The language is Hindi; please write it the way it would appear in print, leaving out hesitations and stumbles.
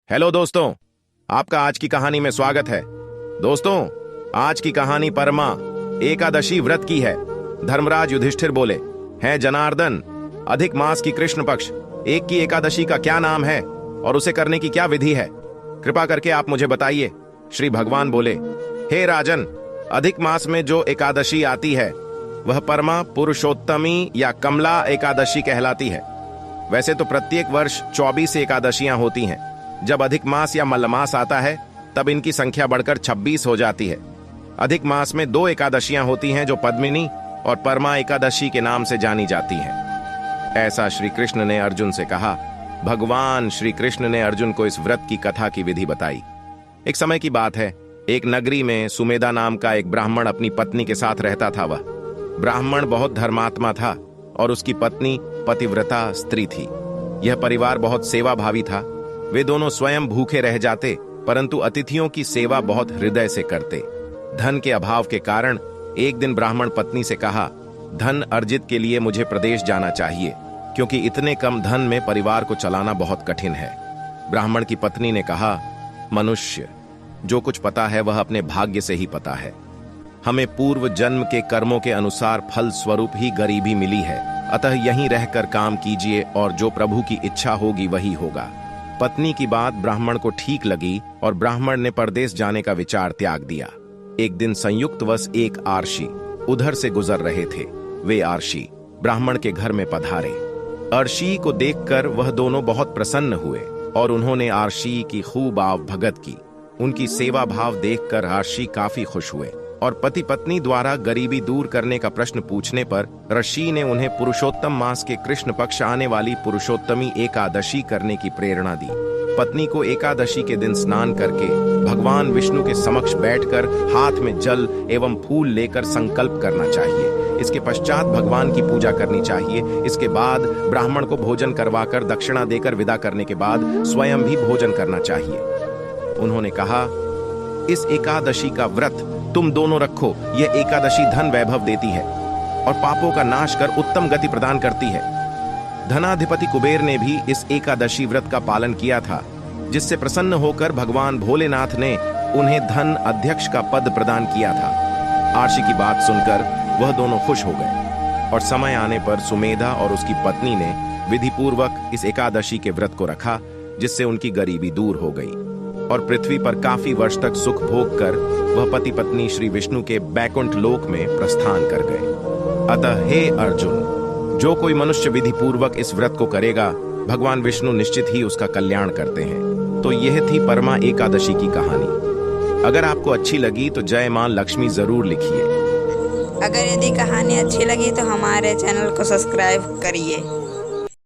हेलो दोस्तों, आपका आज की कहानी में स्वागत है। दोस्तों, आज की कहानी परमा एकादशी व्रत की है। धर्मराज युधिष्ठिर बोले, हैं जनार्दन, अधिक मास की कृष्ण पक्ष एक की एकादशी का क्या नाम है और उसे करने की क्या विधि है? कृपा करके आप मुझे बताइए। श्री भगवान बोले, हे राजन, अधिक मास में जो एकादशी आती है वह परमा पुरुषोत्तमी या कमला एकादशी कहलाती है। वैसे तो प्रत्येक वर्ष 24 एकादशियां होती हैं। जब अधिक मास या मल्लमास आता है तब इनकी संख्या बढ़कर 26 हो जाती है। अधिक मास में 2 एकादशियां होती हैं जो पद्मिनी और परमा एकादशी के नाम से जानी जाती हैं। ऐसा श्री कृष्ण ने अर्जुन से कहा। भगवान श्री कृष्ण ने अर्जुन को इस व्रत की कथा की विधि बताई। एक समय की बात है, एक नगरी में सुमेधा नाम का एक ब्राह्मण अपनी पत्नी के साथ रहता था। वह ब्राह्मण बहुत धर्मात्मा था और उसकी पत्नी पतिव्रता स्त्री थी। यह परिवार बहुत सेवा भावी था। वे दोनों स्वयं भूखे रह जाते, परंतु अतिथियों की सेवा बहुत हृदय से करते। धन के अभाव के कारण एक दिन ब्राह्मण पत्नी से कहा, धन अर्जित के लिए मुझे प्रदेश जाना चाहिए, क्योंकि इतने कम धन में परिवार को चलाना बहुत कठिन है। ब्राह्मण की पत्नी ने कहा, मनुष्य, जो कुछ पता है वह अपने भाग्य से ही पता है। हमें पूर्व जन्म के कर्मों के अनुसार फल स्वरूप ही गरीबी मिली है, अतः यहीं रहकर काम कीजिए और जो प्रभु की इच्छा होगी वही होगा। पत्नी की बात ब्राह्मण को ठीक लगी और ब्राह्मण ने परदेश जाने का विचार त्याग दिया। एक दिन संयुक्तवश एक आर्षी उधर से गुजर रहे थे। वे आर्षी ब्राह्मण के घर में पधारे। आर्षी को देखकर वह दोनों बहुत प्रसन्न हुए और उन्होंने आर्षी की खूब आव भगत की। उनकी सेवा भाव देखकर आर्षी काफी खुश हुए और पति पत्नी द्वारा गरीबी दूर करने का प्रश्न पूछने पर ऋषि ने उन्हें पुरुषोत्तम मास के कृष्ण पक्ष आने वाली पुरुषोत्तमी एकादशी करने की प्रेरणा दी। पत्नी को एकादशी के दिन स्नान करके भगवान विष्णु के समक्ष बैठकर हाथ में जल एवं फूल लेकर संकल्प करना चाहिए। इसके पश्चात भगवान की पूजा करनी चाहिए। इसके बाद ब्राह्मण को भोजन करवाकर दक्षिणा देकर विदा करने के बाद स्वयं भी भोजन करना चाहिए। उन्होंने कहा, इस एकादशी का व्रत तुम दोनों रखो। यह एकादशी धन वैभव देती है और पापों का नाश कर उत्तम गति प्रदान करती है। धनाधिपति कुबेर ने भी इस एकादशी व्रत का पालन किया था, जिससे प्रसन्न होकर भगवान भोलेनाथ ने उन्हें धन अध्यक्ष का पद प्रदान किया था। आर्षी की बात सुनकर वह दोनों खुश हो गए और समय आने पर सुमेधा और उसकी पत्नी ने विधि पूर्वक इस एकादशी के व्रत को रखा, जिससे उनकी गरीबी दूर हो गई और पृथ्वी पर काफी वर्ष तक सुख भोग कर वह पति पत्नी श्री विष्णु के बैकुंठ लोक में प्रस्थान कर गए। अतः हे अर्जुन, जो कोई मनुष्य विधि पूर्वक इस व्रत को करेगा, भगवान विष्णु निश्चित ही उसका कल्याण करते हैं। तो यह थी परमा एकादशी की कहानी। अगर आपको अच्छी लगी तो जय मां लक्ष्मी जरूर लिखिए। अगर यदि कहानी अच्छी लगी तो हमारे चैनल को सब्सक्राइब करिए।